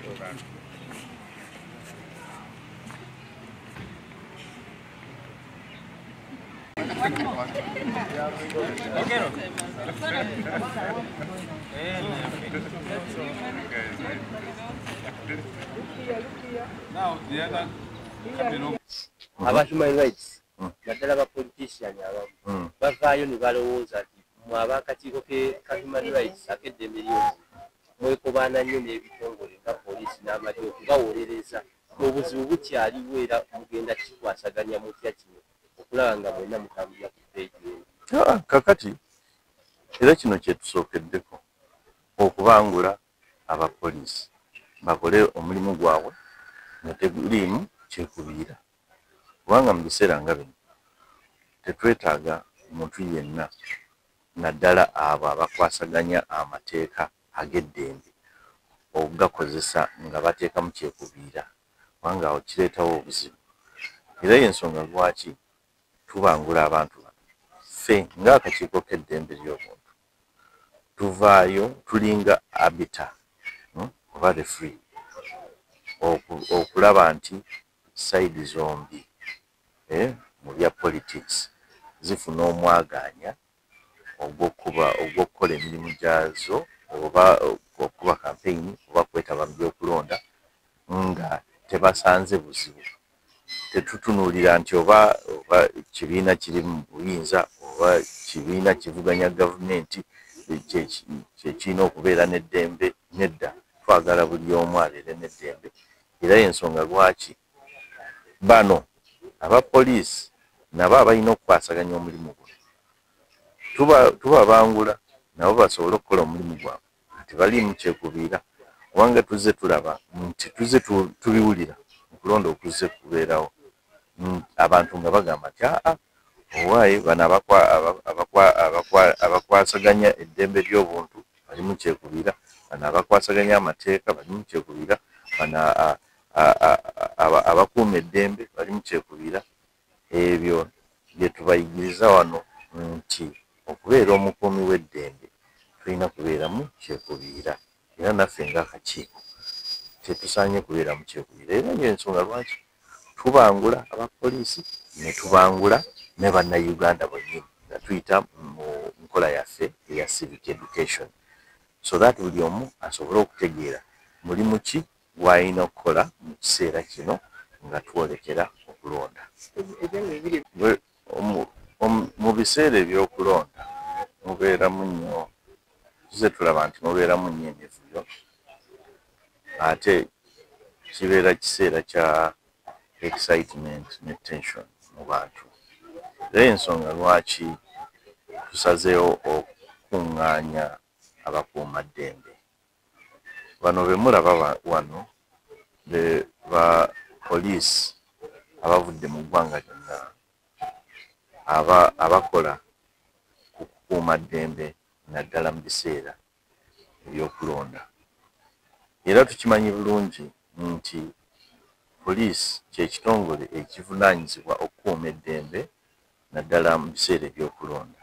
Now the other about human rights naddala ba politician abamu bavaayo ne balowooza nti mu ab'akakiiko ka human rights akeddembe ly'omuntu mwekobaana nnyo n'ebitongole nga poliisi n'amagye okubawolereza obuzibu bukyaliwo era mugenda kikwasaganya mutya kino okulaba nga mwenna mutambulira ku peegi eno. Kakati era kino kyetusookeddeko okubangula abapoliisi bakole omulimu gwabwe nga teguliimu kyekubiira, kubanga mu biseera nga bino tetwetaaga muntu yenna naddala abo abakwasaganya amateeka ag'eddembe okugakozesa nga bateekamu kyekubiira, kubanga awo kireetawo obuzibu. Era y'ensonga lwaki tubangula abantu bano. Ffe ng'akakiiko k'eddembe ly'obuntu tuvaayo tulinga arbiter oba referee okulaba nti sayidi zombi mu bya politics zifuna omwagaanya ogw'okukola emirimu gyazo oba okuba campaign oba kwetaba mu byokulonda nga tebasanze buzibu. Tetutunuulira nti oba kibiina kiri mu buyinza oba kibiina kivuganya gavumenti kyekirina okubeera n'eddembe. Nedda, twagala buli omu abeere n'eddembe. Era y'ensonga lwaki bano abapoliisi nabo abalina okukwasaganya omulimu guno tubabangula nabo basobole okukola omulimu gwabwe nga tebaliimu kyekubiira, kubanga tuzze tulaba nti tuzze tubiwulira okulonda okuzze kubeerawo abantu nga bagamba nti owaaye bano abakwasaganya eddembe ly'obuntu balimu kyekubiira, bano abakwasaganya amateeka balimu kyekubiira, bano abakuuma eddembe balimu kyekubiira. Ebyo bye tubayigiriza wano nti okubeera omukuumi w'eddembe tulina kubeeramu kyekubiira, era naffe ng'akakiiko tetusaanye kubeera mu kyekubiira. Era y'ensonga lwaki tubangula abapoliisi ne tubangula ne bannayuganda bwennyini nga tuyita mu nkola yaffe eya civic education, so that buli omu asobole okutegeera mulimu ki gw'alina okukola mu kiseera kino nga twolekera okulonda. Mu biseera eby'okulonda mubeeramu nnyo, tuzze tulaba nti mubeeramu nnyo emivuyo, ate kibeera kiseera kya excitement ne tension mu bantu. Era ensonga lwaki tusazeewo okukuŋŋaanya abakuumaddembe. Bano be mulaba wano ba poliisi abavudde mu ggwanga lyonna abakola ku kukuuma ddembe naddala mu biseera eby'okulonda. Era tukimanyi bulungi nti poliisi ky'ekitongole ekivunaanyizibwa okukuuma eddembe naddala mu biseera eby'okulonda.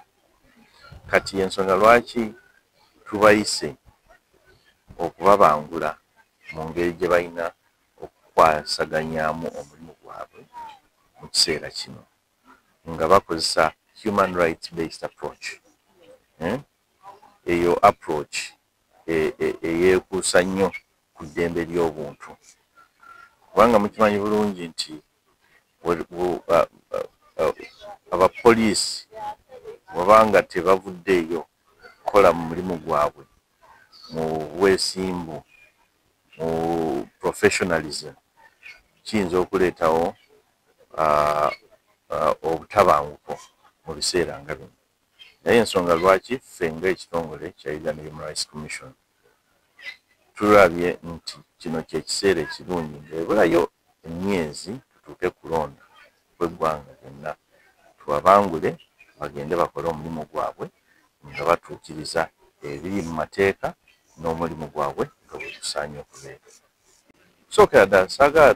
Kati y'ensonga lwaki tubayise okubabangula mu ngeri gye balina okukwasaganyaamu omulimu gwabwe mu kiseera kino nga bakozesa human rights based approach. Eyo approach eyeekuusa nnyo ku ddembe ly'obuntu, kubanga mukimanyi bulungi nti abapoliisi bw'abanga tebavuddeeyo kukola mu mulimu gwabwe mu bwesimbu, mu professionalism, kiyinza okuleetawo obutabanguko mu biseera nga bino. Naye ensonga lwaki ffe ng'ekitongole kya Uganda Human Rights Commission tulabye nti kino ky'ekiseera ekirungi ng'ebulayo emyezi tutuuke kulonda kw'eggwanga lyonna, tubabangule bagende bakole omulimu gwabwe nga batuukiriza ebiri mu mateeka n'omulimu gwabwe nga bwe gusaanye okubeera. Sookera ddala saagala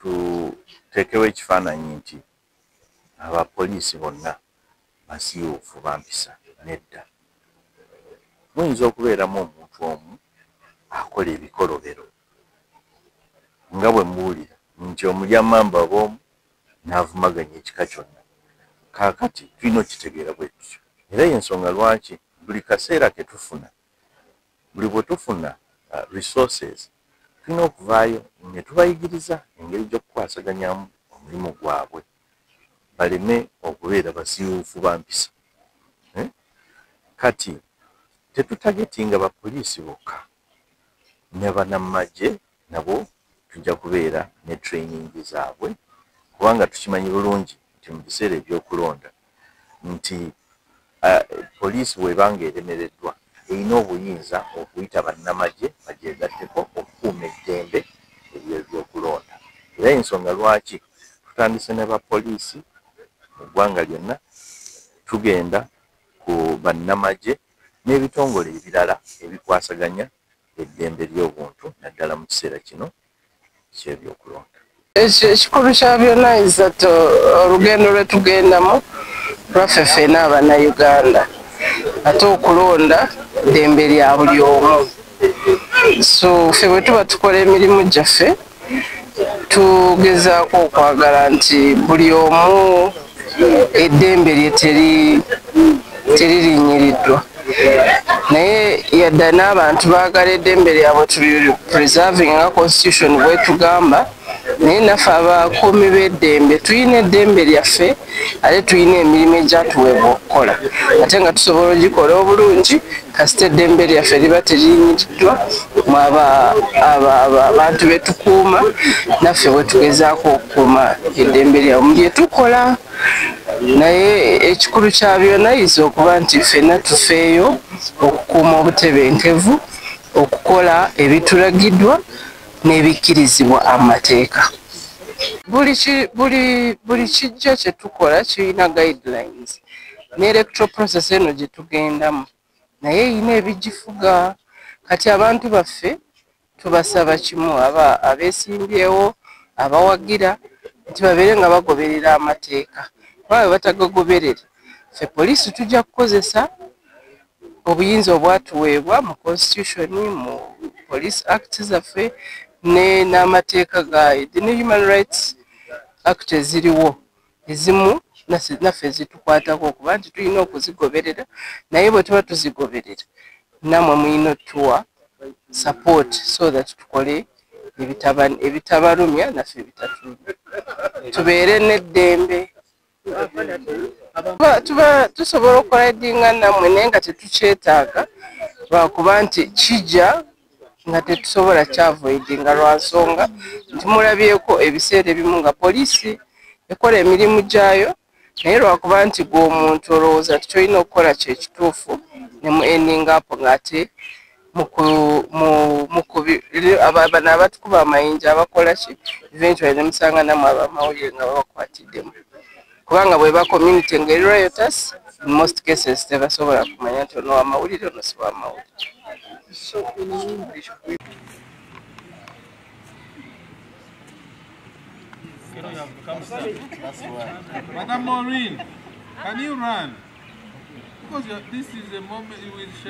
tuteekewo ekifaananyi nti abapoliisi bonna basiyuufu bampisa. Nedda, muyinza okubeeramu omuntu omu akola okukola ebikolobero nga bwe muwulira nti omulyamamba b'omu n'avumaganya ekika kyonna. Kaakati tulina okitegeera bwe tutyo, era y'ensonga lwaki buli kaseera ke tufuna, buli bwe tufuna resources, tulina okuvaayo ne tubayigiriza engeri gy'okukwasaganyamu omulimu gwabwe, baleme okubeera basiiwuufu ba mpisa. Kati tetutagetinga bapoliisi bokka, ne bannamagye nabo tujja kubeera ne training zaabwe, kubanga tukimanyi bulungi nti mu biseera ebyokulonda nti poliisi bw'ebanga eremereddwa erina obuyinza okuyita bannamagye bagyegatteko okukuuma eddembe ery'ebyokulonda. Era ensonga lwaki tutandise ne bapoliisi mu ggwanga lyonna, tugenda ku bannamagye n'ebitongole ebirala ebikwasaganya eddembe ly'obuntu naddala mu kiseera kino ky'ebyokulonda. Ekikulu kya byonna izat olugendo lwe tugendamu lwaffe ffenna Abannayuganda, ate okulonda ddembe lya buli omu. So ffe bwe tuba tukola emirimu gyaffe tugezaako okwagala nti buli omu eddembe lye teririnyiriddwa, naye yadda n'abantu baagala eddembe lyabwe tuli preserving nga constitution bwe tugamba, naye naffe abakuumi b'eddembe tulina eddembe lyaffe ate tulina emirimu egyatuweebwa okukola, ate nga tusobola ogikola obulungi kasita eddembe lyaffe liba teririnyiriddwa mu abantu be tukuuma, naffe bwe tugezaako okukuuma eddembe lyabwe mu bye tukola. Naye ekikulu kya byonna yiza okuba nti ffenna tufeeyo okukuuma obutebenkevu, okukola ebitulagiddwa n'ebikkirizibwa amateeka. Buli kijja kye tukola kirina guidelines ne electoral process eno gye tugendamu naye erina ebigifuga. Kati abantu baffe tubasaba kimu, abeesimbyewo, abawagira, nti babeere nga bagoberera amateeka. Bwe batagagoberere, ffe poliisi tujja kukozesa obuyinza obwatuweebwa mu constitution, mu police act zaffe n'amateeka gaide ne human rights act eziriwo, ezimu naffe zitukwatako okuba nti tulina okuzigoberera, naye bwe tuba tuzigoberera namwe mulina otuwa support so that tukole ebitabalumya naffe ebitatulumya, tubeere n'eddembe. Tusobola okukola eddinga nammwe naye nga tetukyetaaga, lwakuba nti kijja nga tetusobola kyavoidinga lwa nsonga nti mulabyeko ebiseera ebimu nga poliisi ekola emirimu gyayo, naye lwakuba nti gwe omuntu olowooza ti kyolina okukola kyekituufu ne mu ending up ng'ate bano abatukuba amayinja abakola ki eventually ne musanga namwe abamawulire nga babakwatiddemu, kubanga bwe ba community ngeri riotous, in most cases tebasobola kumanya nti ono wamawulire ono si wamawulire. So in English, Madam Maureen, can you run? Because this is a moment in which